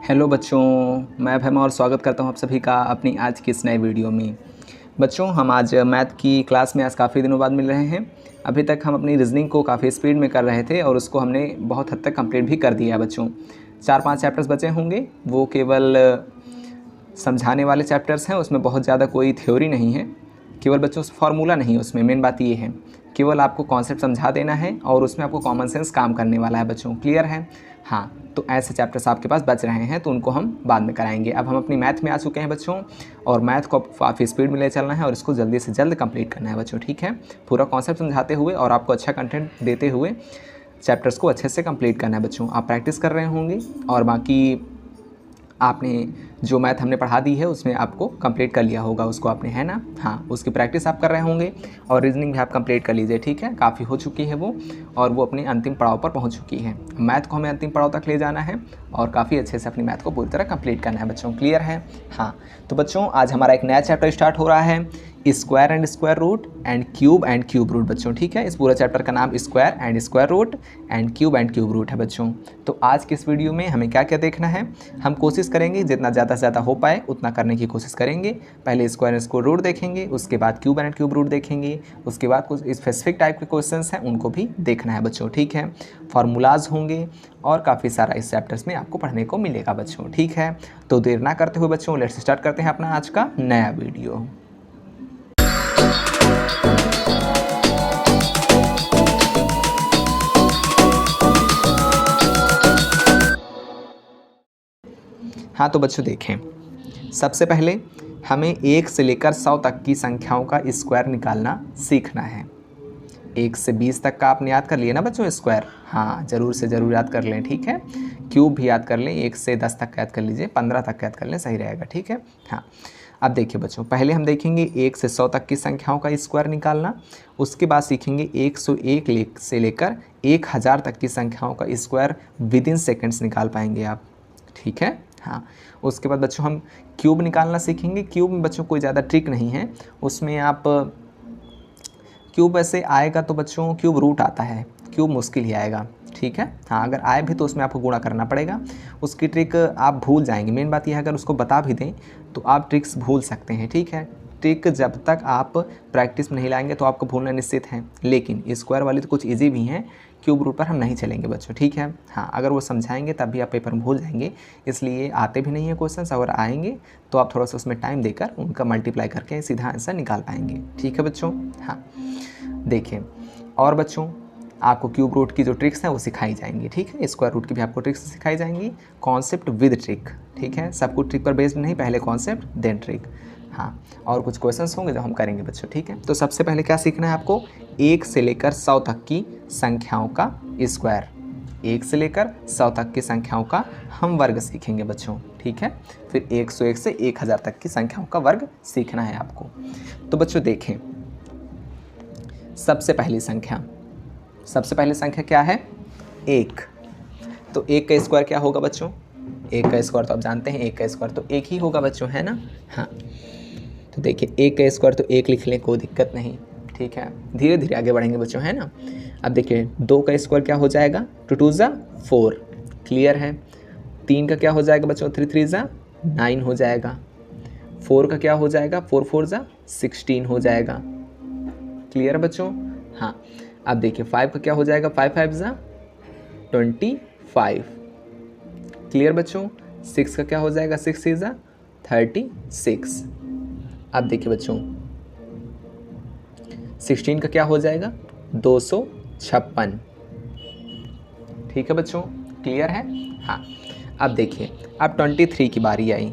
Hello बच्चों, मैं भैमा और स्वागत करता हूं आप सभी का अपनी आज की इस नए वीडियो में। बच्चों, हम आज मैथ की क्लास में आज काफ़ी दिनों बाद मिल रहे हैं। अभी तक हम अपनी रीजनिंग को काफ़ी स्पीड में कर रहे थे और उसको हमने बहुत हद तक कंप्लीट भी कर दिया। बच्चों 4-5 चैप्टर्स बचे होंगे, वो केवल समझाने वाले चैप्टर्स हैं। उसमें बहुत ज़्यादा कोई थ्योरी नहीं है, केवल बच्चों फार्मूला नहीं है उसमें। मेन बात ये है, केवल आपको कॉन्सेप्ट समझा देना है और उसमें आपको कॉमन सेंस काम करने वाला है। बच्चों क्लियर है? हाँ, तो ऐसे चैप्टर्स आपके पास बच रहे हैं तो उनको हम बाद में कराएंगे। अब हम अपनी मैथ में आ चुके हैं बच्चों, और मैथ को काफ़ी स्पीड में ले चलना है और इसको जल्दी से जल्द कंप्लीट करना है बच्चों। ठीक है, पूरा कॉन्सेप्ट समझाते हुए और आपको अच्छा कंटेंट देते हुए चैप्टर्स को अच्छे से कंप्लीट करना है बच्चों। आप प्रैक्टिस कर रहे होंगे और बाकी आपने जो मैथ हमने पढ़ा दी है उसमें आपको कंप्लीट कर लिया होगा उसको आपने, है ना? हाँ, उसकी प्रैक्टिस आप कर रहे होंगे और रीजनिंग भी आप कंप्लीट कर लीजिए। ठीक है, काफ़ी हो चुकी है वो और वो अपने अंतिम पड़ाव पर पहुंच चुकी है। मैथ को हमें अंतिम पड़ाव तक ले जाना है और काफ़ी अच्छे से अपनी मैथ को पूरी तरह कंप्लीट करना है बच्चों। क्लियर है? हाँ, तो बच्चों आज हमारा एक नया चैप्टर स्टार्ट हो रहा है, square and square root and cube root बच्चों। ठीक है, इस पूरा चैप्टर का नाम square and square root and cube root है बच्चों। तो आज की इस वीडियो में हमें क्या क्या देखना है, हम कोशिश करेंगे जितना ज़्यादा से ज़्यादा हो पाए उतना करने की कोशिश करेंगे। पहले स्क्वायर एंड स्क्वायर रूट देखेंगे, उसके बाद क्यूब एंड क्यूब रूट देखेंगे, उसके बाद कुछ स्पेसिफिक टाइप के क्वेश्चंस हैं उनको भी देखना है बच्चों। ठीक है, फार्मूलाज होंगे और काफ़ी सारा इस चैप्टर्स में आपको पढ़ने को मिलेगा बच्चों। ठीक है, तो देर ना करते हुए बच्चों लेट्स स्टार्ट करते हैं अपना आज का नया वीडियो। हाँ, तो बच्चों देखें, सबसे पहले हमें 1 से लेकर 100 तक की संख्याओं का स्क्वायर निकालना सीखना है। 1 से 20 तक का आपने याद कर लिया ना बच्चों स्क्वायर? हाँ, ज़रूर से ज़रूर याद कर लें। ठीक है, क्यूब भी याद कर लें, 1 से 10 तक का याद कर लीजिए, 15 तक का याद कर लें, सही रहेगा। ठीक है, हाँ। अब देखिए बच्चों, पहले हम देखेंगे 1 से 100 तक की संख्याओं का स्क्वायर निकालना। उसके बाद सीखेंगे 101 से लेकर 1000 तक की संख्याओं का स्क्वायर विदिन सेकेंड्स निकाल पाएंगे आप। ठीक है, हाँ। उसके बाद बच्चों हम क्यूब निकालना सीखेंगे। क्यूब में बच्चों कोई ज़्यादा ट्रिक नहीं है, उसमें आप क्यूब ऐसे आएगा तो बच्चों क्यूब रूट आता है, क्यूब मुश्किल ही आएगा। ठीक है, हाँ, अगर आए भी तो उसमें आपको गुणा करना पड़ेगा, उसकी ट्रिक आप भूल जाएंगे। मेन बात यह है, अगर उसको बता भी दें तो आप ट्रिक्स भूल सकते हैं। ठीक है, ट्रिक जब तक आप प्रैक्टिस में नहीं लाएंगे तो आपको भूलना निश्चित है। लेकिन स्क्वायर वाली तो कुछ ईजी भी हैं, क्यूब रूट पर हम नहीं चलेंगे बच्चों। ठीक है, हाँ, अगर वो समझाएंगे तब भी आप पेपर में भूल जाएंगे, इसलिए आते भी नहीं है क्वेश्चंस। अगर आएंगे तो आप थोड़ा सा उसमें टाइम देकर उनका मल्टीप्लाई करके सीधा आंसर निकाल पाएंगे। ठीक है बच्चों, हाँ। देखिए, और बच्चों आपको क्यूब रूट की जो ट्रिक्स हैं वो सिखाई जाएंगी। ठीक है, स्क्वायर रूट की भी आपको ट्रिक्स सिखाई जाएंगी, कॉन्सेप्ट विद ट्रिक। ठीक है, सब कुछ ट्रिक पर बेस्ड नहीं, पहले कॉन्सेप्ट देन ट्रिक। हाँ, और कुछ क्वेश्चंस होंगे जो हम करेंगे बच्चों। ठीक है, तो सबसे पहले क्या सीखना है आपको, 1 से लेकर 100 तक की संख्याओं का स्क्वायर। 1 से लेकर 100 तक की संख्याओं का हम वर्ग सीखेंगे बच्चों। ठीक है, फिर 101 से 1000 तक की संख्याओं का वर्ग सीखना है आपको। तो बच्चों देखें, सबसे पहली संख्या क्या है? 1। तो 1 का स्क्वायर क्या होगा बच्चों? 1 का स्क्वायर तो आप जानते हैं, 1 का स्क्वायर तो 1 ही होगा बच्चों, है ना? हाँ, तो देखिए 1 का स्क्वायर तो 1 लिख लें, कोई दिक्कत नहीं। ठीक है, धीरे धीरे आगे बढ़ेंगे बच्चों, है ना? अब देखिए 2 का स्क्वायर क्या हो जाएगा? 2 2 ज़ा 4, क्लियर है। 3 का क्या हो जाएगा बच्चों? 3 3 ज़ा 9 हो जाएगा। 4 का क्या हो जाएगा? 4 4 ज़ा 16 हो जाएगा। क्लियर है बच्चों? हाँ, अब देखिए 5 का क्या हो जाएगा? 5 5 ज़ा 25। क्लियर बच्चों? 6 का क्या हो जाएगा? 6 6 ज़ा 36। अब देखिए बच्चों 16 का क्या हो जाएगा? 256। ठीक है बच्चों, क्लियर है? हाँ, अब देखिए, अब 23 की बारी आई।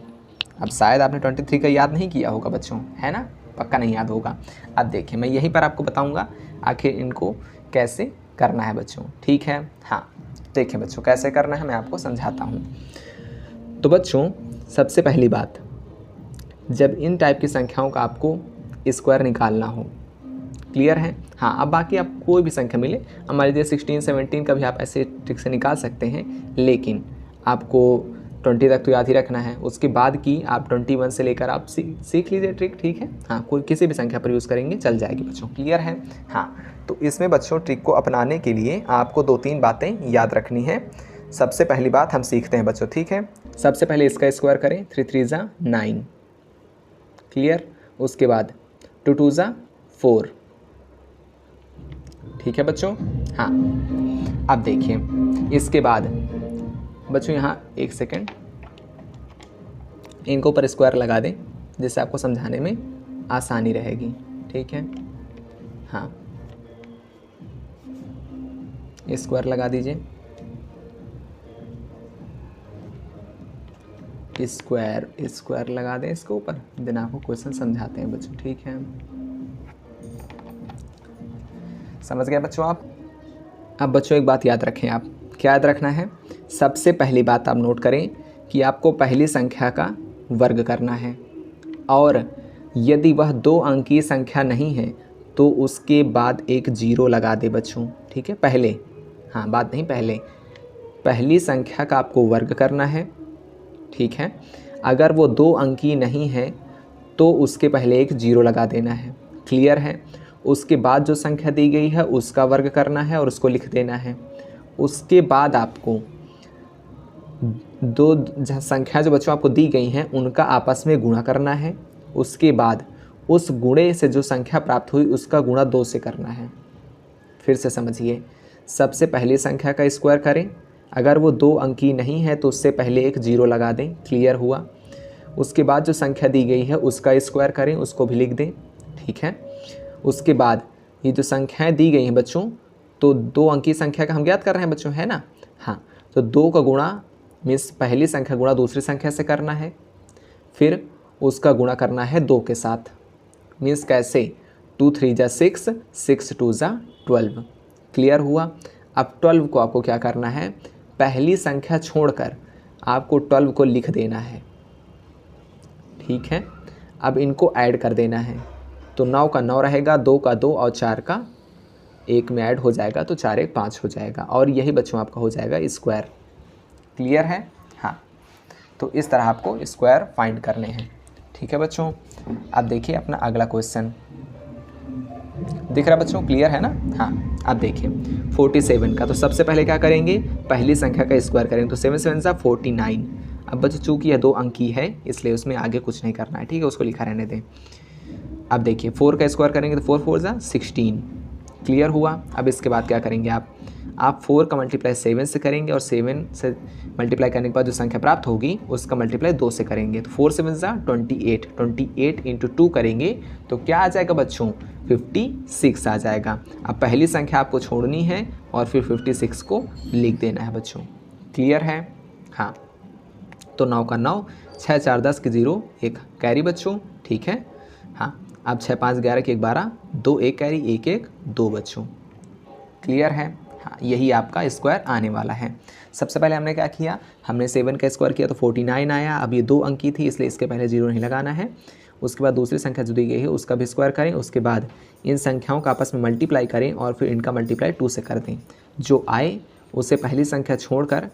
अब शायद आपने 23 का याद नहीं किया होगा बच्चों, है ना? पक्का नहीं याद होगा। अब देखिए, मैं यहीं पर आपको बताऊंगा आखिर इनको कैसे करना है बच्चों। ठीक है, हाँ, देखिए बच्चों कैसे करना है मैं आपको समझाता हूँ। तो बच्चों सबसे पहली बात, जब इन टाइप की संख्याओं का आपको स्क्वायर निकालना हो, क्लियर है? हाँ, अब बाकी आप कोई भी संख्या मिले, हमारे लिए 16 17 का भी आप ऐसे ट्रिक से निकाल सकते हैं, लेकिन आपको 20 तक तो याद ही रखना है। उसके बाद की आप 21 से लेकर आप सीख लीजिए ट्रिक। ठीक है, हाँ, कोई किसी भी संख्या पर यूज़ करेंगे चल जाएगी बच्चों। क्लियर है? हाँ, तो इसमें बच्चों ट्रिक को अपनाने के लिए आपको 2-3 बातें याद रखनी है। सबसे पहली बात हम सीखते हैं बच्चों। ठीक है, सबसे पहले इसका स्क्वायर करें, 3 3 ज़ा 9, क्लियर। उसके बाद 2 2 ज़ा 4, ठीक है बच्चों। हाँ, अब देखिए इसके बाद बच्चों यहाँ एक सेकेंड, इनको ऊपर स्क्वायर लगा दें जिससे आपको समझाने में आसानी रहेगी, ठीक है। हाँ, स्क्वायर लगा दीजिए, स्क्वायर लगा दें इसके ऊपर, देन आपको क्वेश्चन समझाते हैं बच्चों, ठीक है। समझ गए बच्चों आप। अब बच्चों एक बात याद रखें, आप क्या याद रखना है, सबसे पहली बात आप नोट करें कि आपको पहली संख्या का वर्ग करना है, और यदि वह 2 अंकीय संख्या नहीं है तो उसके बाद एक 0 लगा दे बच्चों, ठीक है। पहले, हाँ बात नहीं, पहली संख्या का आपको वर्ग करना है, ठीक है। अगर वो 2 अंकीय नहीं है तो उसके पहले एक 0 लगा देना है, क्लियर है। उसके बाद जो संख्या दी गई है उसका वर्ग करना है और उसको लिख देना है। उसके बाद आपको दो संख्या जो बच्चों आपको दी गई हैं उनका आपस में गुणा करना है। उसके बाद उस गुणे से जो संख्या प्राप्त हुई उसका गुणा 2 से करना है। फिर से समझिए, सबसे पहली संख्या का स्क्वायर करें, अगर वो 2 अंकीय नहीं है तो उससे पहले एक 0 लगा दें, क्लियर हुआ। उसके बाद जो संख्या दी गई है उसका स्क्वायर करें, उसको भी लिख दें, ठीक है। उसके बाद ये जो संख्याएं दी गई हैं बच्चों, तो 2 अंकीय संख्या का हम ज्ञात कर रहे हैं बच्चों, है ना। हाँ, तो 2 का गुणा मीन्स पहली संख्या गुणा दूसरी संख्या से करना है, फिर उसका गुणा करना है 2 के साथ। मीन्स कैसे, 2 3 ज़ा 6, 6 2 ज़ा 12, क्लियर हुआ। अब 12 को आपको क्या करना है, पहली संख्या छोड़कर आपको 12 को लिख देना है, ठीक है। अब इनको ऐड कर देना है, तो 9 का 9 रहेगा, 2 का 2 और 4 का 1 में ऐड हो जाएगा, तो 4 1 5 हो जाएगा, और यही बच्चों आपका हो जाएगा स्क्वायर, क्लियर है। हाँ, तो इस तरह आपको स्क्वायर फाइंड करने हैं, ठीक है बच्चों। अब देखिए अपना अगला क्वेश्चन, दिख रहा बच्चों, क्लियर है ना। हाँ, अब देखिए 47 का, तो सबसे पहले क्या करेंगे, पहली संख्या का स्क्वायर करेंगे, तो 7 7 ज़ा 49। अब बच्चों चूँकि यह 2 अंकी है इसलिए उसमें आगे कुछ नहीं करना है, ठीक है, उसको लिखा रहने दें। अब देखिए 4 का स्क्वायर करेंगे तो 4 4 ज़ा 16, क्लियर हुआ। अब इसके बाद क्या करेंगे आप 4 का मल्टीप्लाई 7 से करेंगे, और 7 से मल्टीप्लाई करने के बाद जो संख्या प्राप्त होगी उसका मल्टीप्लाई 2 से करेंगे, तो 4 7 ज़ा 28, 28 इंटू 2 करेंगे तो क्या आ जाएगा बच्चों, 56 आ जाएगा। अब पहली संख्या आपको छोड़नी है और फिर 56 को लिख देना है बच्चों, क्लियर है। हाँ, तो 9 का 9, 6 4 10 के 0 1 कैरी बच्चों, ठीक है। हाँ, अब 6 5 11 के 1 12, 2 1 कैरी 1 1 2 बच्चों, क्लियर है। हाँ, यही आपका स्क्वायर आने वाला है। सबसे पहले हमने क्या किया, हमने 7 का स्क्वायर किया तो 49 आया। अब ये 2 अंकी थी इसलिए इसके पहले 0 नहीं लगाना है। उसके बाद दूसरी संख्या जो दी गई है उसका भी स्क्वायर करें, उसके बाद इन संख्याओं का आपस में मल्टीप्लाई करें और फिर इनका मल्टीप्लाई 2 से कर दें। जो आए उसे पहली संख्या छोड़कर,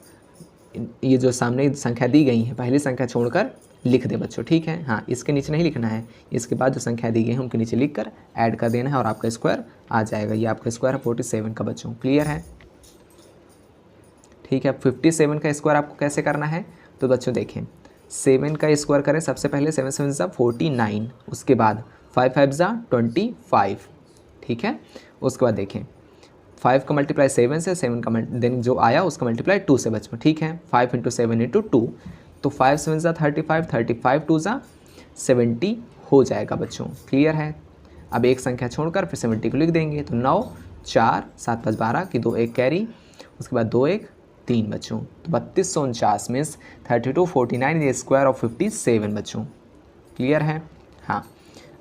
ये जो सामने संख्या दी गई है पहली संख्या छोड़कर लिख दें बच्चों, ठीक है। हाँ, इसके नीचे नहीं लिखना है, इसके बाद जो संख्या दी गई है उनके नीचे लिख कर ऐड कर देना है और आपका स्क्वायर आ जाएगा। ये आपका स्क्वायर है 47 का बच्चों, क्लियर है, ठीक है। 57 का स्क्वायर आपको कैसे करना है, तो बच्चों देखें 7 का स्क्वायर करें, सबसे पहले 7 7 ज़ा 49, उसके बाद 5 5 ज़ा 25, ठीक है। उसके बाद देखें 5 का मल्टीप्लाई 7 से, 7 का देन जो आया उसका मल्टीप्लाई 2 से बच्चों, ठीक है। 5 इंटू 7 इंटू 2, तो 5 7 ज़ा 35, 35 2 ज़ा 70 हो जाएगा बच्चों, क्लियर है। अब एक संख्या छोड़कर फिर 70 को लिख देंगे, तो 9 4 7 5 12 की 2 1 कैरी, उसके बाद 2 1 3 बच्चों, तो 3249 मीन्स 32 49 इज स्क्वायर ऑफ 57 बच्चों, क्लियर है। हाँ,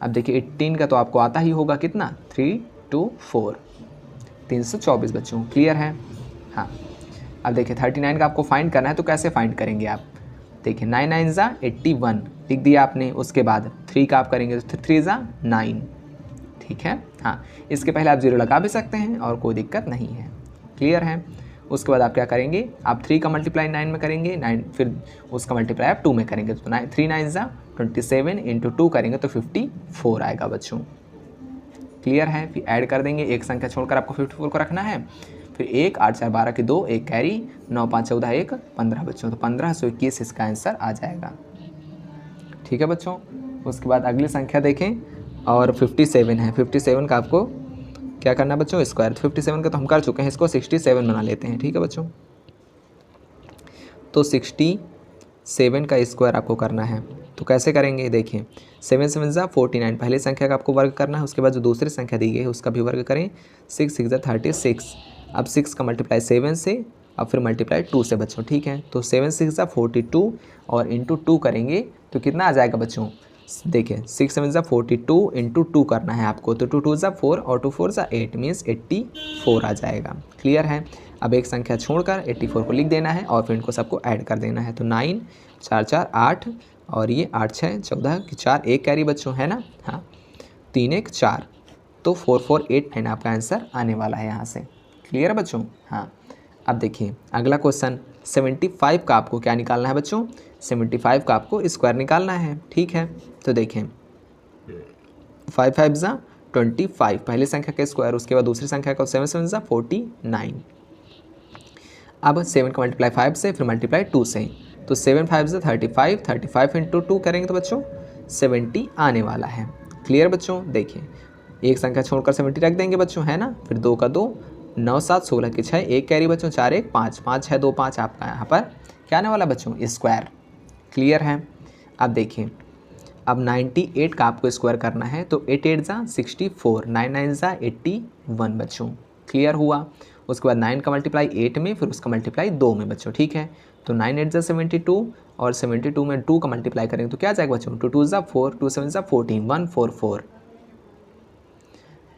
अब देखिए 18 का तो आपको आता ही होगा, कितना 3 2 4 324 बच्चों, क्लियर है। हाँ, अब देखिए 39 का आपको फाइंड करना है, तो कैसे फाइंड करेंगे आप, देखिए 9 9 ज़ा 81 लिख दिया आपने, उसके बाद 3 का आप करेंगे तो 3 ज़ा 9, ठीक है। हाँ, इसके पहले आप 0 लगा भी सकते हैं और कोई दिक्कत नहीं है, क्लियर है। उसके बाद आप क्या करेंगे, आप 3 का मल्टीप्लाई 9 में करेंगे, 9 फिर उसका मल्टीप्लाई आप 2 में करेंगे, तो 3 9 ज़ा 27 इंटू 2 करेंगे तो 54 आएगा बच्चों, क्लियर है। फिर ऐड कर देंगे, एक संख्या छोड़कर आपको 54 को रखना है, फिर 1, 8 4 12 की 2, 1 कैरी, 9 5 14 1 15 बच्चों, तो 1521 इसका आंसर आ जाएगा। ठीक है बच्चों। उसके बाद अगली संख्या देखें और 57 है। 57 का आपको क्या करना है बच्चों, स्क्वायर। 57 का तो हम कर चुके हैं, इसको 67 बना लेते हैं। ठीक है बच्चों, तो 67 का स्क्वायर आपको करना है। तो कैसे करेंगे, देखिए 7 7 ज़ा 49, पहली संख्या का आपको वर्ग करना है। उसके बाद जो दूसरी संख्या दी गई है उसका भी वर्ग करें। 6 6 ज़ा 36, अब 6 का मल्टीप्लाई 7 से, अब फिर मल्टीप्लाई 2 से बच्चों। ठीक है, तो 7 6 ज़ा 42 और इंटू 2 करेंगे तो कितना आ जाएगा बच्चों, देखिए 6 7 ज़ा 42 इंटू 2 करना है आपको, तो 2 2 ज़ा 4 और 2 4 ज़ा 8 मीन्स 84 आ जाएगा। क्लियर है। अब एक संख्या छोड़कर 84 को लिख देना है और फिर इनको सबको ऐड कर देना है। तो 9 4 4 8 और ये 8 6 14 की 4, 1 कैरी बच्चों, है ना। हाँ, 3 1 4, तो 4489 आपका आंसर आने वाला है यहाँ से। क्लियर है बच्चों। हाँ, अब देखिए अगला क्वेश्चन 75 का आपको क्या निकालना है बच्चों, 75 का आपको स्क्वायर निकालना है। ठीक है, तो देखें 5 5 ज़ा 25, पहली संख्या का स्क्वायर, उसके बाद दूसरी संख्या का 7 7 ज़ा 49। अब 7 का मल्टीप्लाई 5 से, फिर मल्टीप्लाई 2 से, तो 7 5 ज़ा 35, 35 इंटू 2 करेंगे तो बच्चों 70 आने वाला है। क्लियर बच्चों। देखिए एक संख्या छोड़कर 70 रख देंगे बच्चों, है ना। फिर 2 का 2, 9 7 16 की 6, 1 कैरी बच्चों, 4 1 5 5 6 2 5 आपका यहाँ पर क्या आने वाला बच्चों, स्क्वायर। क्लियर है। अब देखिए अब 98 का आपको स्क्वायर करना है, तो 8 8 ज़ा 64, 9 9 ज़ा 81 बच्चों। क्लियर हुआ। उसके बाद 9 का मल्टीप्लाई 8 में, फिर उसका मल्टीप्लाई 2 में बच्चों। ठीक है, तो 9 8 ज़ा 72 और 72 में 2 का मल्टीप्लाई करेंगे तो क्या आ जाएगा बच्चों, 2 2 ज़ा 4, 2 7 ज़ा 14, 144।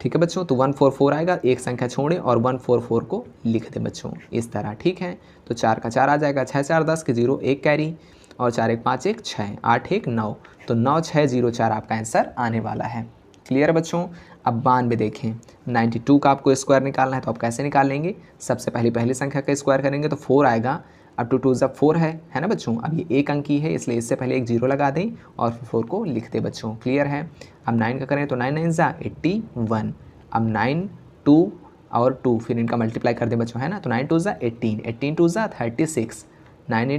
ठीक है बच्चों, तो 144 आएगा, एक संख्या छोड़े और 144 को लिख दें बच्चों इस तरह। ठीक है, तो 4 का 4 आ जाएगा, 6 4 10 की 0, 1 कैरी, और 4 1 5 1 6, 8 1 9, तो 9604 आपका आंसर आने वाला है। क्लियर बच्चों। अब 92 देखें, 92 का आपको स्क्वायर निकालना है, तो आप कैसे निकाल लेंगे, सबसे पहली संख्या का स्क्वायर करेंगे तो 4 आएगा। अब 2 2 ज़ा 4 है ना बच्चों। अब ये एक अंकी है इसलिए इससे पहले एक 0 लगा दें और फिर 4 को लिख दें बच्चों। क्लियर है। अब 9 का करें तो 9 9 ज़ा 81, अब 9 2 और 2 फिर इनका मल्टीप्लाई कर दें बच्चों, है ना। तो 9 2 ज़ा 18, 18 2 ज़ा 36, 9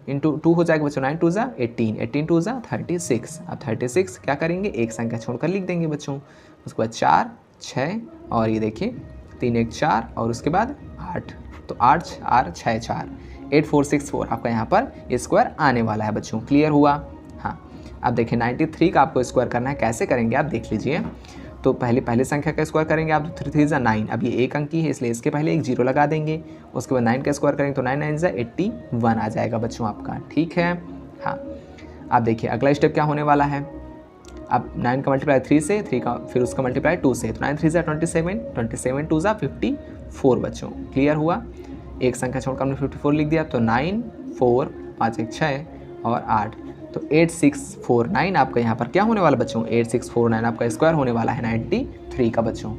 इंटू 2 हो जाएगा बच्चों, 9 2 ज़ा 18, 18 2 ज़ा 36। अब 36 क्या करेंगे, एक संख्या छोड़कर लिख देंगे बच्चों। उसके बाद 4 6 और ये देखिए 3 1 4 और उसके बाद 8, तो 8 4 6 4, 8464 आपका यहाँ पर स्क्वायर आने वाला है बच्चों। क्लियर हुआ। हाँ, अब देखिए 93 का आपको स्क्वायर करना है, कैसे करेंगे आप देख लीजिए। तो पहले संख्या का स्क्वायर करेंगे आप, तो 3 3 ज़ा 9, अब ये एक अंकी है इसलिए इसके पहले एक 0 लगा देंगे। उसके बाद 9 का स्क्वायर करेंगे तो 9 9 ज़ा 81 आ जाएगा बच्चों आपका। ठीक है। हाँ, अब देखिए अगला स्टेप क्या होने वाला है। अब 9 का मल्टीप्लाई 3 से, 3 का फिर उसका मल्टीप्लाई 2 से, तो 9 3 ज़ा 27, 27 2 ज़ा 54 बच्चों। क्लियर हुआ। एक संख्या छोड़कर हमने 54 लिख दिया, तो 9 4 5 1 6 और 8, तो 8649 आपका यहाँ पर क्या होने वाला बच्चों, 8649 आपका स्क्वायर होने वाला है 93 का बच्चों।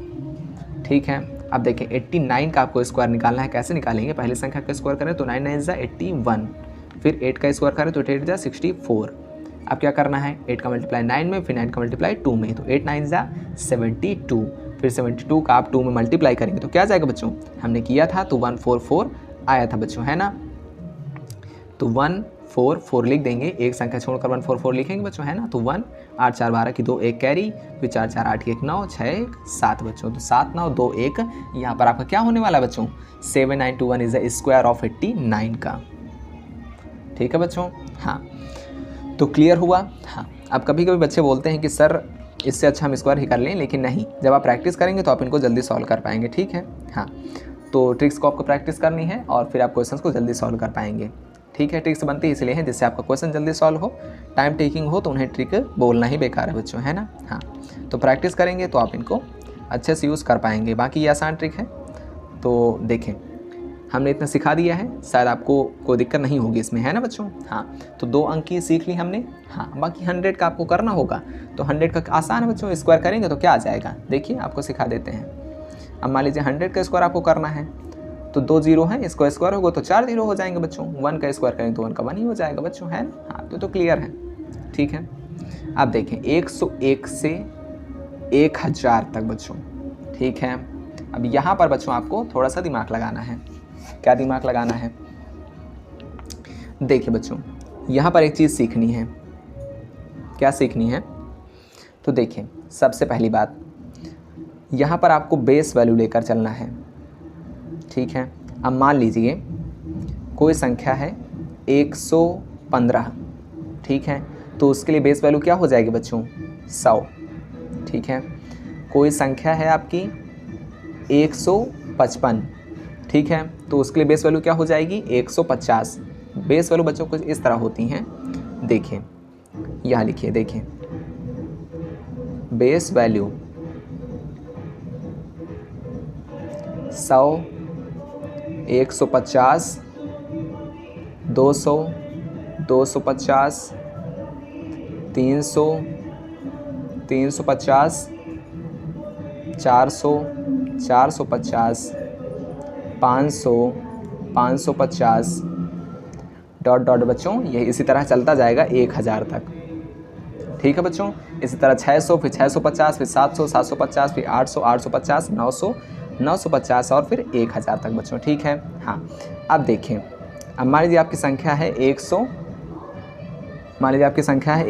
ठीक है। अब देखें 89 का आपको स्क्वायर निकालना है, कैसे निकालेंगे, पहली संख्या का स्क्वायर करें तो 9 9 ज़ा 81, फिर 8 का स्क्वायर करें तो 8 ज़ा 64। अब क्या करना है, 8 का मल्टीप्लाई 9 में, फिर 9 का मल्टीप्लाई 2 में, तो 8 9 ज़ा 72, फिर 72 का आप 2 में मल्टीप्लाई करेंगे तो क्या जाएगा बच्चों, हमने किया था तो 144 आया था बच्चों, है ना। तो 144 लिख देंगे, एक संख्या छोड़कर 144 लिखेंगे बच्चों, है ना। तो 1 8 4 12 की 2 1 कैरी, फिर 4 4 8 1 9 6 1 7 बच्चों, तो 7 9 2 1 यहाँ पर आपका क्या होने वाला है बच्चों, 7921 इज द स्क्वायर ऑफ 89 का। ठीक है बच्चों। हाँ, तो क्लियर हुआ। हाँ, अब कभी कभी बच्चे बोलते हैं कि सर इससे अच्छा हम स्क्वायर ही कर लें, लेकिन नहीं, जब आप प्रैक्टिस करेंगे तो आप इनको जल्दी सॉल्व कर पाएंगे। ठीक है। हाँ, तो ट्रिक्स को आपको प्रैक्टिस करनी है और फिर आप क्वेश्चंस को जल्दी सॉल्व कर पाएंगे। ठीक है, ट्रिक्स बनती है इसलिए है जिससे आपका क्वेश्चन जल्दी सॉल्व हो। टाइम टेकिंग हो तो उन्हें ट्रिक बोलना ही बेकार है बच्चों, है ना। हाँ, तो प्रैक्टिस करेंगे तो आप इनको अच्छे से यूज़ कर पाएंगे। बाकी ये आसान ट्रिक है, तो देखें हमने इतना सिखा दिया है, शायद आपको कोई दिक्कत नहीं होगी इसमें, है ना बच्चों। हाँ, तो 2 अंक की सीख ली हमने। हाँ, बाकी 100 का आपको करना होगा, तो 100 का आसान है बच्चों, स्क्वायर करेंगे तो क्या आ जाएगा, देखिए आपको सिखा देते हैं। अब मान लीजिए 100 का स्क्वायर आपको करना है, तो 2 0 हैं, इसको स्क्वायर होगा तो 4 0 हो जाएंगे बच्चों। 1 का स्क्वायर करेंगे तो 1 का 1 ही हो जाएगा बच्चों, है ना। हाँ, तो क्लियर है। ठीक है। अब देखें 101 से 1000 तक बच्चों। ठीक है, अब यहाँ पर बच्चों आपको थोड़ा सा दिमाग लगाना है। क्या दिमाग लगाना है? देखिए बच्चों, यहाँ पर एक चीज़ सीखनी है। क्या सीखनी है? तो देखिए, सबसे पहली बात, यहाँ पर आपको बेस वैल्यू लेकर चलना है, ठीक है। अब मान लीजिए कोई संख्या है 115, ठीक है, तो उसके लिए बेस वैल्यू क्या हो जाएगी बच्चों? 100, ठीक है। कोई संख्या है आपकी 155, ठीक है, तो उसके लिए बेस वैल्यू क्या हो जाएगी? 150। बेस वैल्यू बच्चों कुछ इस तरह होती हैं, देखिए यहाँ लिखिए, देखिए बेस वैल्यू 100, 150, 200, 250, 300, 350, 400, 450, 500, 550 डॉट डॉट बच्चों, ये इसी तरह चलता जाएगा 1000 तक, ठीक है बच्चों। इसी तरह 600, फिर 650, फिर 700, 750, फिर 800, 850, 900, 950 और फिर 1000 तक बच्चों, ठीक है। हाँ, अब देखें, अब मान लीजिए आपकी संख्या है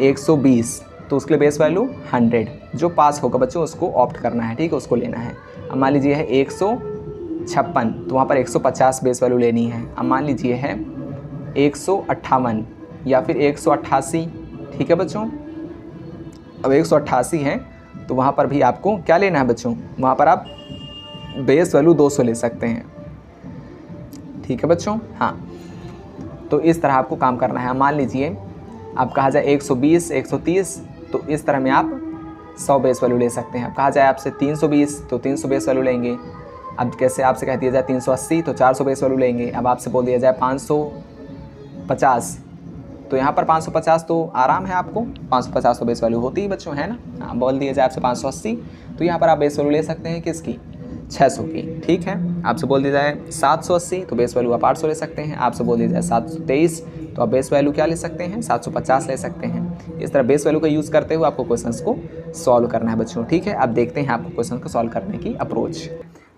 120, तो उसके लिए बेस वैल्यू 100, जो पास होगा बच्चों उसको ऑप्ट करना है, ठीक है, उसको लेना है। अब मान लीजिए है 156, तो वहाँ पर 150 बेस वैल्यू लेनी है। अब मान लीजिए है 158 या फिर 188, ठीक है बच्चों। अब 188 है तो वहाँ पर भी आपको क्या लेना है बच्चों? वहाँ पर आप बेस वैल्यू 200 ले सकते हैं, ठीक है बच्चों। हाँ, तो इस तरह आपको काम करना है। मान लीजिए अब कहा जाए 120, 130, तो इस तरह में आप 100 बेस वैल्यू ले सकते हैं। अब कहा जाए आपसे 320, तो 300 बेस वैल्यू लेंगे। अब कैसे आपसे कह दिया जाए 380, तो 400 बेस वैल्यू लेंगे। अब आपसे बोल दिया जाए 550, तो यहाँ पर 550 तो आराम है आपको, 550 तो बेस वैल्यू होती ही बच्चों, है ना। हाँ, बोल दिया जाए आपसे 580, तो यहाँ पर आप बेस वैल्यू ले सकते हैं किसकी? 600 की, ठीक है। आपसे बोल दिया जाए 780, तो बेस वैल्यू आप 800 ले सकते हैं। आपसे बोल दिया जाए 723, तो आप बेस वैल्यू क्या ले सकते हैं? 750 ले सकते हैं। इस तरह बेस वैल्यू का यूज़ करते हुए आपको क्वेश्चंस को सॉल्व करना है बच्चों, ठीक है। अब देखते हैं आपको क्वेश्चन को सॉल्व करने की अप्रोच।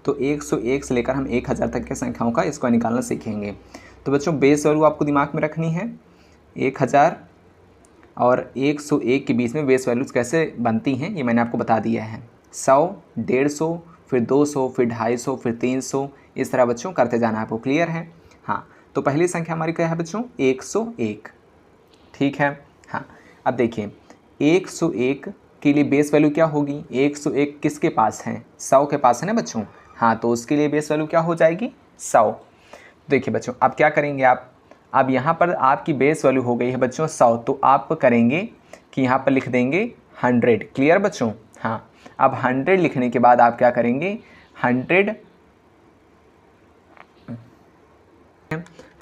तो 101 से लेकर हम 1000 तक के संख्याओं का इसको निकालना सीखेंगे। तो बच्चों बेस वैल्यू आपको दिमाग में रखनी है। 1000 और 101 के बीच में बेस वैल्यूज़ कैसे बनती हैं ये मैंने आपको बता दिया है। 100, 150, फिर 200, फिर 250, फिर 300, इस तरह बच्चों करते जाना है। आपको क्लियर है? हाँ, तो पहली संख्या हमारी क्या है बच्चों? 101, ठीक है। हाँ, अब देखिए 101 के लिए बेस वैल्यू क्या होगी? 101 किसके पास है? 100 के पास है ना बच्चों। हाँ, तो उसके लिए बेस वैल्यू क्या हो जाएगी? 100। देखिए बच्चों, अब क्या करेंगे आप? अब यहाँ पर आपकी बेस वैल्यू हो गई है बच्चों 100, तो आप करेंगे कि यहाँ पर लिख देंगे 100। क्लियर बच्चों? हाँ, अब 100 लिखने के बाद आप क्या करेंगे? 100,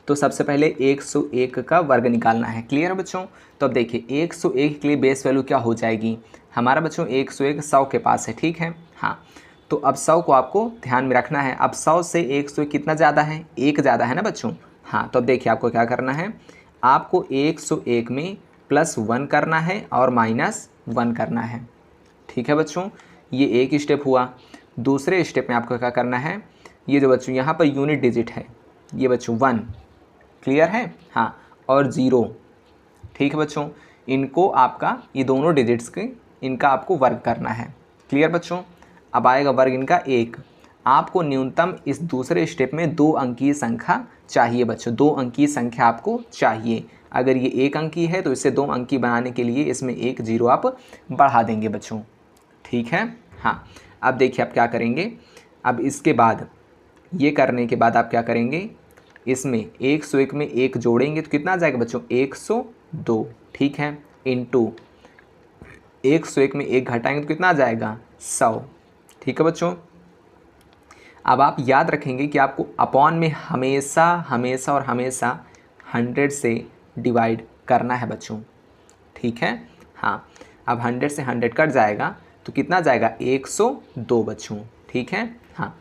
तो सबसे पहले 101 का वर्ग निकालना है। क्लियर है बच्चों? तो अब देखिए 101 के लिए बेस वैल्यू क्या हो जाएगी हमारा बच्चों? 101 100 के पास है, ठीक है। हाँ, तो अब 100 को आपको ध्यान में रखना है। अब 100 से 101 कितना ज़्यादा है? 1 ज़्यादा है ना बच्चों। हाँ, तो अब देखिए आपको क्या करना है, आपको 101 में +1 करना है और -1 करना है, ठीक है बच्चों। ये एक स्टेप हुआ। दूसरे स्टेप में आपको क्या करना है, ये जो बच्चों यहाँ पर यूनिट डिजिट है ये बच्चों 1, क्लियर है। हाँ, और 0, ठीक है बच्चों। इनको आपका ये दोनों डिजिट्स के इनका आपको वर्ग करना है। क्लियर बच्चों? अब आएगा वर्ग इनका 1। आपको न्यूनतम इस दूसरे स्टेप में 2 अंकीय संख्या चाहिए बच्चों। 2 अंकीय संख्या आपको चाहिए। अगर ये 1 अंकी है तो इसे 2 अंकी बनाने के लिए इसमें 1 0 आप बढ़ा देंगे बच्चों, ठीक है। हाँ, अब देखिए आप क्या करेंगे। अब इसके बाद ये करने के बाद आप क्या करेंगे, इसमें 101 में 1 जोड़ेंगे तो कितना आ जाएगा बच्चों? 102, ठीक है, इंटू 101 में 1 घटाएंगे तो कितना आ जाएगा? 100, ठीक है बच्चों। अब आप याद रखेंगे कि आपको अपॉन में हमेशा हमेशा और हमेशा 100 से डिवाइड करना है बच्चों, ठीक है। हाँ, अब 100 से 100 कट जाएगा तो कितना जाएगा? 102 बच्चों, ठीक है। हाँ,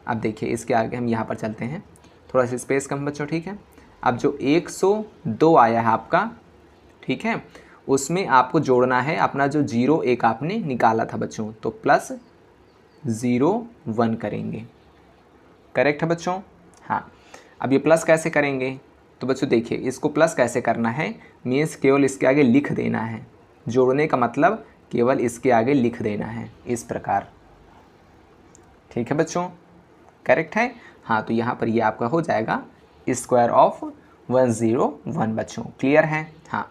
अब देखिए इसके आगे हम यहाँ पर चलते हैं, थोड़ा सा स्पेस कम बच्चों, ठीक है। अब जो 102 आया है आपका, ठीक है, उसमें आपको जोड़ना है अपना जो 0 1 आपने निकाला था बच्चों, तो 1 करेंगे। करेक्ट है बच्चों। हाँ, अब ये प्लस कैसे करेंगे? तो बच्चों देखिए, इसको प्लस कैसे करना है, मीन्स केवल इसके आगे लिख देना है। जोड़ने का मतलब केवल इसके आगे लिख देना है, इस प्रकार। ठीक है बच्चों, करेक्ट है। हाँ, तो यहाँ पर ये आपका हो जाएगा स्क्वायर ऑफ 101 बच्चों। क्लियर है। हाँ,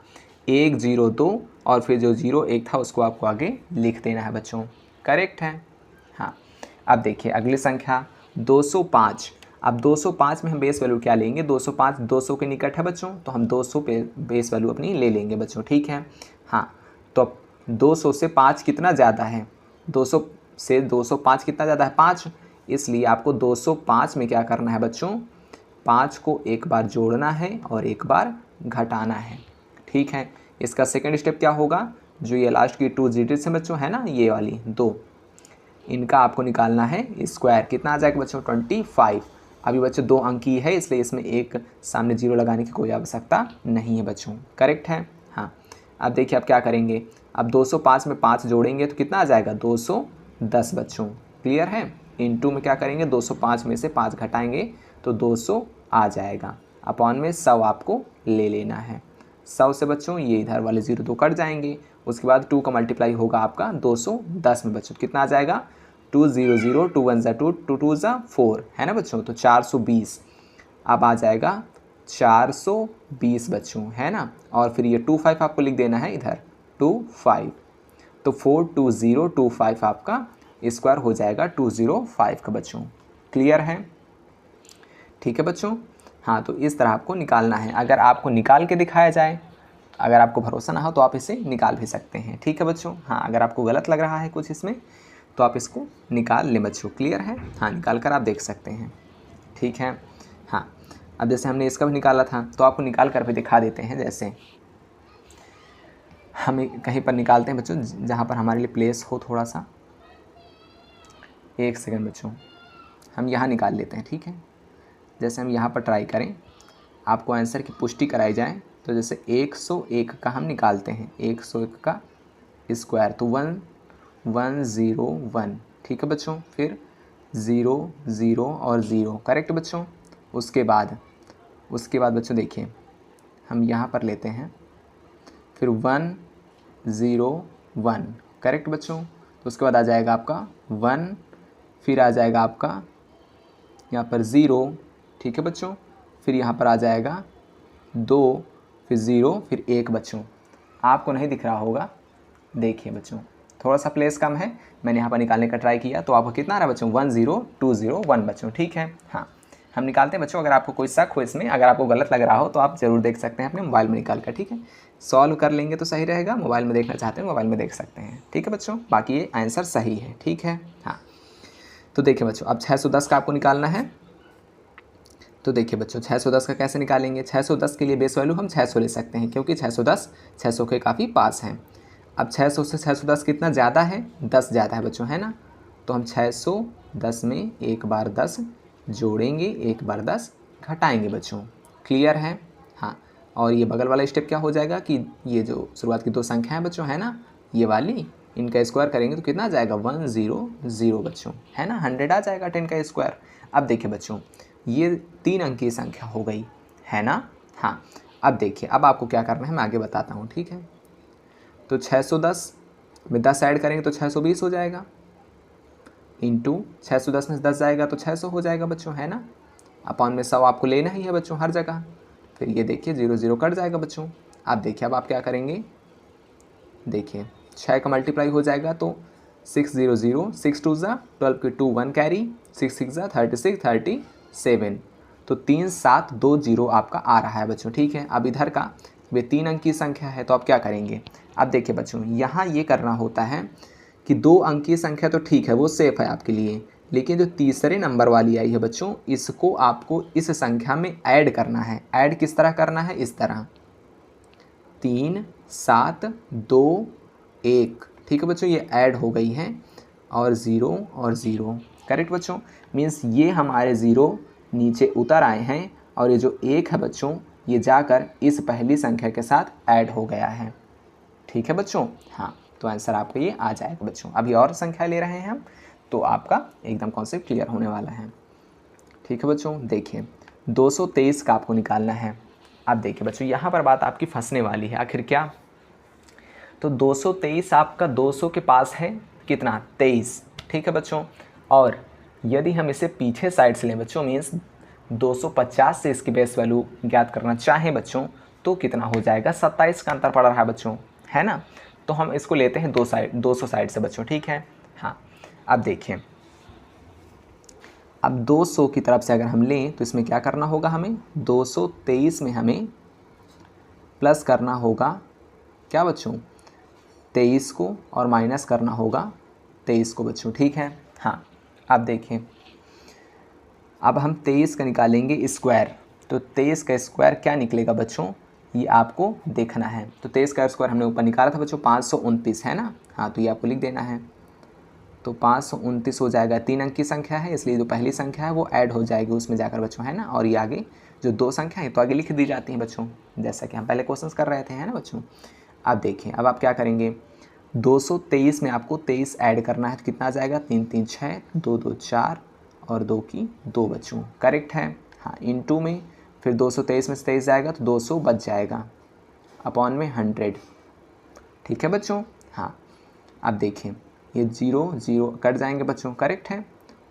1 0 2 और फिर जो 0 1 था उसको आपको आगे लिख देना है बच्चों। करेक्ट है। हाँ, अब देखिए अगली संख्या 205। अब 205 में हम बेस वैल्यू क्या लेंगे? 205 200 के निकट है बच्चों, तो हम 200 पे बेस वैल्यू अपनी ले लेंगे बच्चों। ठीक है। हाँ, तो अब 200 से 5 कितना ज़्यादा है? 200 से 205 कितना ज़्यादा है? 5। इसलिए आपको 205 में क्या करना है बच्चों? 5 को एक बार जोड़ना है और एक बार घटाना है। ठीक है। इसका सेकंड स्टेप क्या होगा? जो ये लास्ट की 2 डिजिट्स हैं बच्चों, है ना, ये वाली 2, इनका आपको निकालना है स्क्वायर। कितना आ जाएगा बच्चों? 25। अभी बच्चों 2 अंक की है, इसलिए इसमें एक सामने 0 लगाने की कोई आवश्यकता नहीं है बच्चों। करेक्ट है। हाँ, अब देखिए आप क्या करेंगे? अब 205 में 5 जोड़ेंगे तो कितना आ जाएगा? 210 बच्चों। क्लियर है। इनटू में क्या करेंगे? 205 में से 5 घटाएंगे तो 200 आ जाएगा। अपॉन में 100 आपको ले लेना है। 100 से बच्चों ये इधर वाले 0 2 कट जाएंगे। उसके बाद 2 का मल्टीप्लाई होगा आपका 210 में बच्चों। कितना आ जाएगा? 2 0 0 2 1 2 2 2 4, है ना बच्चों। तो 420 अब आ जाएगा 420 बच्चों, है ना। और फिर ये 25 आपको लिख देना है इधर, 25। तो 42025 आपका स्क्वायर हो जाएगा 205 का बच्चों। क्लियर है। ठीक है बच्चों। हाँ, तो इस तरह आपको निकालना है। अगर आपको निकाल के दिखाया जाए, अगर आपको भरोसा ना हो तो आप इसे निकाल भी सकते हैं। ठीक है बच्चों। हाँ, अगर आपको गलत लग रहा है कुछ इसमें तो आप इसको निकाल लें बच्चों। क्लियर है। हाँ, निकाल कर आप देख सकते हैं। ठीक है। हाँ, अब जैसे हमने इसका भी निकाला था तो आपको निकाल कर भी दिखा देते हैं। जैसे हम कहीं पर निकालते हैं बच्चों जहाँ पर हमारे लिए प्लेस हो थोड़ा सा। एक सेकंड बच्चों, हम यहाँ निकाल लेते हैं। ठीक है। जैसे हम यहाँ पर ट्राई करें, आपको आंसर की पुष्टि कराई जाए तो जैसे 101 का हम निकालते हैं, 101 का स्क्वायर तो 101। ठीक है बच्चों। फिर 0 0 और 0। करेक्ट बच्चों। उसके बाद बच्चों देखिए हम यहाँ पर लेते हैं, फिर 101। करेक्ट बच्चों। तो उसके बाद आ जाएगा आपका 1, फिर आ जाएगा आपका यहाँ पर 0। ठीक है बच्चों। फिर यहाँ पर आ जाएगा 2, फिर 0, फिर 1 बच्चों। आपको नहीं दिख रहा होगा, देखिए बच्चों थोड़ा सा प्लेस कम है, मैंने यहाँ पर निकालने का ट्राई किया तो आपको कितना आ रहा है बच्चों? 10201 बच्चों। ठीक है। हाँ, हम निकालते हैं बच्चों। अगर आपको कोई शक हो इसमें, अगर आपको गलत लग रहा हो तो आप ज़रूर देख सकते हैं अपने मोबाइल में निकाल कर। ठीक है, सॉल्व कर लेंगे तो सही रहेगा। मोबाइल में देखना चाहते हैं मोबाइल में देख सकते हैं। ठीक है बच्चों, बाकी ये आंसर सही है। ठीक है। हाँ, तो देखिए बच्चों अब 610 का आपको निकालना है। तो देखिए बच्चों 610 का कैसे निकालेंगे? 610 के लिए बेस वैल्यू हम 600 ले सकते हैं क्योंकि 610 600 के काफ़ी पास हैं। अब 600 से 610 कितना ज़्यादा है? 10 ज़्यादा है बच्चों, है ना। तो हम 610 में एक बार 10 जोड़ेंगे, एक बार 10 घटाएंगे बच्चों। क्लियर है। हाँ, और ये बगल वाला स्टेप क्या हो जाएगा कि ये जो शुरुआत की 2 संख्या है बच्चों, है ना, ये वाली, इनका स्क्वायर करेंगे तो कितना आ जाएगा? 100 बच्चों, है ना। 100 आ जाएगा 10 का स्क्वायर। अब देखिए बच्चों ये 3 अंक की संख्या हो गई, है ना। हाँ, अब देखिए अब आपको क्या करना है मैं आगे बताता हूँ। ठीक है। तो 610 में 10 ऐड करेंगे तो 620 हो जाएगा, इंटू 610 में 10 जाएगा तो 600 हो जाएगा बच्चों, है ना। अपॉन में 100 आपको लेना ही है बच्चों हर जगह। फिर ये देखिए 0 0 कट जाएगा बच्चों। अब देखिए अब आप क्या करेंगे? देखिए 6 का मल्टीप्लाई हो जाएगा तो 600 6 2 12 की 2 1 कैरी, 6 6 36 37। तो 3720 आपका आ रहा है बच्चों। ठीक है। अब इधर का वे 3 अंक की संख्या है तो आप क्या करेंगे? अब देखिए बच्चों यहाँ ये करना होता है कि 2 अंक की संख्या तो ठीक है वो सेफ़ है आपके लिए, लेकिन जो तीसरे नंबर वाली आई है बच्चों इसको आपको इस संख्या में ऐड करना है। ऐड किस तरह करना है? इस तरह 3 7 2 1। ठीक है बच्चों, ये ऐड हो गई हैं और 0 और 0। करेक्ट बच्चों। मीन्स ये हमारे 0 नीचे उतर आए हैं और ये जो 1 है बच्चों ये जाकर इस पहली संख्या के साथ ऐड हो गया है। ठीक है बच्चों। हाँ, तो आंसर आपको ये आ जाएगा बच्चों। अभी और संख्या ले रहे हैं हम। तो आपका एकदम कॉन्सेप्ट क्लियर होने वाला है। ठीक है बच्चों, देखिए 223 का आपको निकालना है। अब देखिए बच्चों यहाँ पर बात आपकी फंसने वाली है, आखिर क्या, तो 223 आपका 200 के पास है कितना 23, ठीक है बच्चों। और यदि हम इसे पीछे साइड से लें बच्चों, मीन्स 250 से इसकी बेस वैल्यू ज्ञात करना चाहें बच्चों, तो कितना हो जाएगा, 27 का अंतर पड़ रहा है बच्चों, है ना। तो हम इसको लेते हैं 200 साइड से बच्चों, ठीक है। हाँ, अब देखिए, अब 200 की तरफ से अगर हम लें तो इसमें क्या करना होगा, हमें 223 में हमें प्लस करना होगा क्या बच्चों, 23 को, और माइनस करना होगा 23 को बच्चों, ठीक है। हाँ, अब देखिए, अब हम 23 का निकालेंगे स्क्वायर, तो 23 का स्क्वायर क्या निकलेगा बच्चों, ये आपको देखना है। तो 23 का स्क्वायर हमने ऊपर निकाला था बच्चों 529, है ना। हाँ, तो ये आपको लिख देना है। तो 529 हो जाएगा, 3 अंक की संख्या है, इसलिए जो पहली संख्या है वो ऐड हो जाएगी उसमें जाकर बच्चों, है ना। और ये आगे जो 2 संख्या है तो आगे लिख दी जाती हैं बच्चों, जैसा कि हम पहले क्वेश्चंस कर रहे थे, है ना बच्चों। अब देखिए, अब आप क्या करेंगे, 223 में आपको 23 ऐड करना है, तो कितना आ जाएगा, 3 3 6, 2 2 4 और 2 की 2 बच्चों, करेक्ट है। हाँ, इनटू में फिर 223 में से 23 जाएगा तो 200 बच जाएगा, अपॉन में 100, ठीक है बच्चों। हाँ, अब देखिए, ये 0 0 कट जाएंगे बच्चों, करेक्ट है।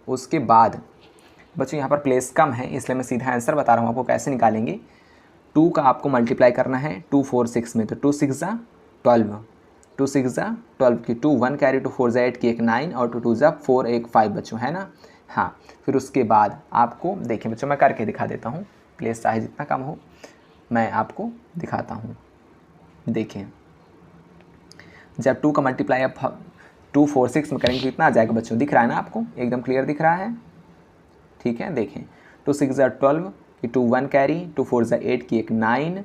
उसके बाद बच्चों यहाँ पर प्लेस कम है, इसलिए मैं सीधा आंसर बता रहा हूँ आपको कैसे निकालेंगे। 2 का आपको मल्टीप्लाई करना है 2 4 6 में, तो 2 6 जा 12, 2 6 जा 12 की 2 1 कैरी 2 4 जा 8 की 1 9 और 2 2 जा 4 1 5 बच्चों, है ना। हाँ, फिर उसके बाद आपको देखिए बच्चों, मैं करके दिखा देता हूँ, प्लेस चाहे जितना कम हो मैं आपको दिखाता हूँ। देखिए, जब 2 का मल्टीप्लाई आप 2 4 6 में करेंगे कितना आ जाएगा बच्चों, दिख रहा है ना आपको, एकदम क्लियर दिख रहा है, ठीक है। देखें, 2 6 जा 12 की 2 1 कैरी 2 4 जा 8 की 1 9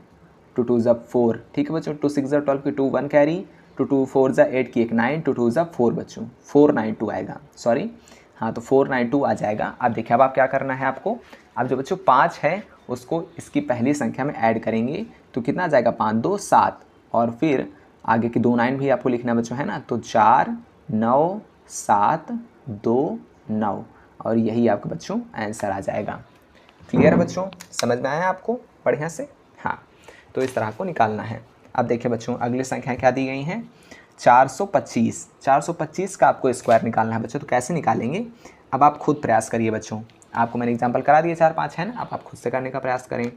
2 2 जा 4, ठीक है बच्चों। 2 6 जा 12 की 2 1 कैरी 2 2 4 जा 8 की 1 9 2 2 जा 4 बच्चों, 492 आएगा, सॉरी। हाँ, तो 492 आ जाएगा। अब देखिए, अब आप क्या करना है आपको, अब जो बच्चों 5 है उसको इसकी पहली संख्या में ऐड करेंगे, तो कितना आ जाएगा, 5 2 7, और फिर आगे की 2 9 भी आपको लिखना है बच्चों, है ना। तो 4 9 7 2 9, और यही आपका बच्चों आंसर आ जाएगा। क्लियर बच्चों, समझ में आया आपको बढ़िया से। हाँ, तो इस तरह को निकालना है। अब देखिए बच्चों, अगली संख्या क्या दी गई हैं, 425। 425 का आपको स्क्वायर निकालना है बच्चों, तो कैसे निकालेंगे, अब आप खुद प्रयास करिए बच्चों, आपको मैंने एग्जांपल करा दिए 4 5, है ना। अब आप खुद से करने का प्रयास करें।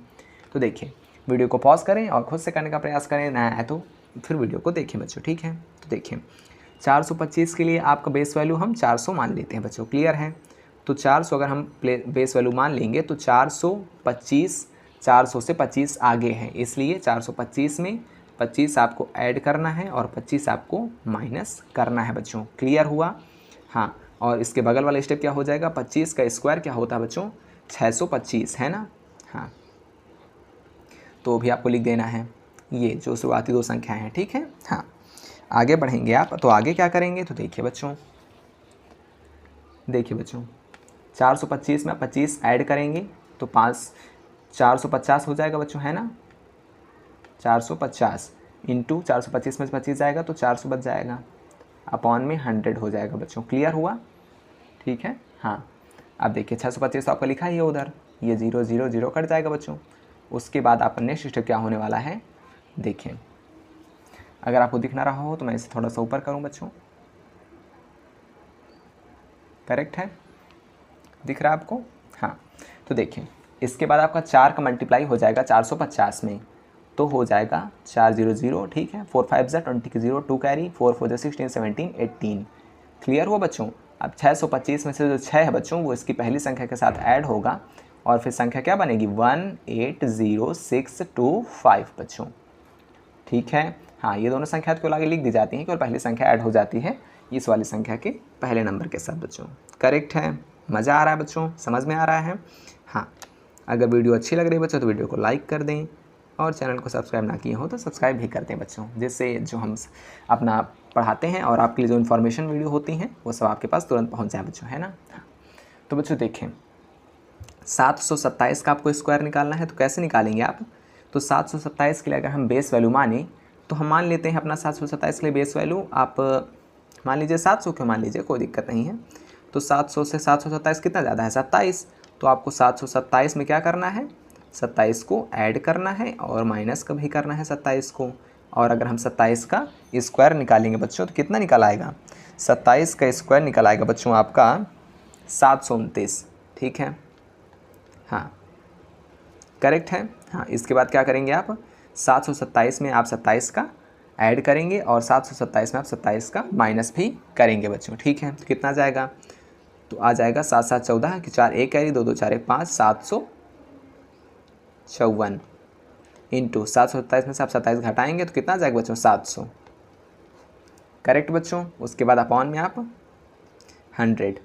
तो देखिए, वीडियो को पॉज करें और खुद से करने का प्रयास करें, ना है तो फिर वीडियो को देखें बच्चों, ठीक है। तो देखिए, 425 के लिए आपका बेस वैल्यू हम 400 मान लेते हैं बच्चों, क्लियर है। तो 400 अगर हम बेस वैल्यू मान लेंगे तो 425 400 से 25 आगे है, इसलिए 425 में 25 आपको ऐड करना है और 25 आपको माइनस करना है बच्चों, क्लियर हुआ। हाँ, और इसके बगल वाला स्टेप क्या हो जाएगा, 25 का स्क्वायर क्या होता है बच्चों, 625, है ना। हाँ, तो भी आपको लिख देना है, ये जो शुरुआती 2 संख्याएँ हैं, ठीक है। हाँ, आगे बढ़ेंगे आप, तो आगे क्या करेंगे, तो देखिए बच्चों, 425 में 25 ऐड करेंगे तो 450 हो जाएगा बच्चों, है ना। 450 इंटू 425 में 25 जाएगा तो 400 बच जाएगा, अपॉन में 100 हो जाएगा बच्चों, क्लियर हुआ, ठीक है। हाँ, अब देखिए 625 तो आपका लिखा ही है उधर, ये 0 0 0 कट जाएगा बच्चों। उसके बाद आपका नेक्स्ट स्टेप क्या होने वाला है, देखिए, अगर आपको दिख ना रहा हो तो मैं इसे थोड़ा सा ऊपर करूँ बच्चों, करेक्ट है, दिख रहा है आपको। हाँ, तो देखिए, इसके बाद आपका 4 का मल्टीप्लाई हो जाएगा 450 में, तो हो जाएगा 4 0 0, ठीक है। 4 5 जा 20 की 0 2 कैरी 4 4 जा 16 17 18, क्लियर हुआ बच्चों। अब 625 में से जो 6 है बच्चों वो इसकी पहली संख्या के साथ ऐड होगा और फिर संख्या क्या बनेगी, 18065 बच्चों, ठीक है। हाँ, ये दोनों संख्या को आगे लिख दी जाती हैं कि और पहली संख्या ऐड हो जाती है इस वाली संख्या के पहले नंबर के साथ बच्चों, करेक्ट है। मज़ा आ रहा है बच्चों, समझ में आ रहा है। हाँ, अगर वीडियो अच्छी लग रही है बच्चों तो वीडियो को लाइक कर दें और चैनल को सब्सक्राइब ना किए हो तो सब्सक्राइब भी कर दें बच्चों, जिससे जो हम अपना पढ़ाते हैं और आपके लिए जो इन्फॉर्मेशन वीडियो होती हैं वो सब आपके पास तुरंत पहुँच जाए बच्चों, है ना। हाँ, तो बच्चों देखें, 727 का आपको स्क्वायर निकालना है, तो कैसे निकालेंगे आप, तो 727 के लिए अगर हम बेस वैल्यू माने तो हम मान लेते हैं अपना 727 के लिए बेस वैल्यू, आप मान लीजिए 700 क्यों मान लीजिए, कोई दिक्कत नहीं है। तो तो 700 से 727 कितना ज़्यादा है? 27। तो आपको 727 में क्या करना है? 27 को ऐड करना है और माइनस का भी करना है 27 को। और अगर हम 27 का स्क्वायर निकालेंगे बच्चों तो कितना निकल आएगा? 27 का स्क्वायर निकल आएगा बच्चों आपका 729। ठीक है, हाँ करेक्ट है। हाँ, इसके बाद क्या करेंगे आप? 727 में आप 27 का ऐड करेंगे और 727 में आप 27 का माइनस भी करेंगे बच्चों। ठीक है, तो कितना जाएगा? तो आ जाएगा 7 7 14 कि 4 1 कैरी 2 2 4 1 5 754 इंटू 727 में से आप 27 घटाएंगे तो कितना जाएगा बच्चों? 700। करेक्ट बच्चों। उसके बाद अपॉन में आप 100,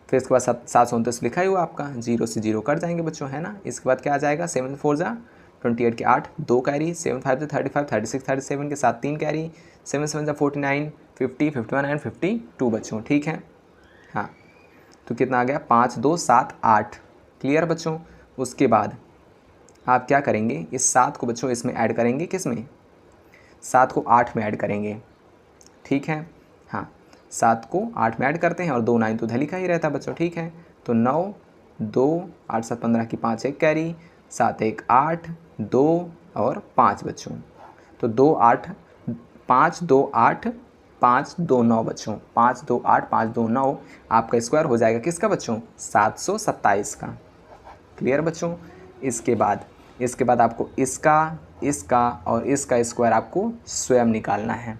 फिर इसके बाद 729 लिखा ही हुआ आपका, 0 से 0 कट जाएंगे बच्चों, है ना। इसके बाद क्या आ जाएगा? 7 4 जा 28 के 8, 2 कैरी, 7 5 से 35 36 37 के साथ 3 कैरी, 7 7 जा 49 50 51 एंड 52 बच्चों। ठीक है, हाँ तो कितना आ गया? 5 2 7 8। क्लियर बच्चों। उसके बाद आप क्या करेंगे? इस 7 को बच्चों इसमें ऐड करेंगे, किस में? 7 को 8 में ऐड करेंगे। ठीक है, हाँ 7 को 8 में ऐड करते हैं और 2 9 तो उधर लिखा ही रहता बच्चों। ठीक है, तो 9 2 8 7 15 की 5 1 कैरी, 7 1 8 2 और 5 बच्चों। तो 2 8 5 2 8 5 2 9 बच्चों, 5 2 8 5 2 9 आपका स्क्वायर हो जाएगा किसका बच्चों? 727 का। क्लियर बच्चों। इसके बाद आपको इसका और इसका स्क्वायर आपको स्वयं निकालना है।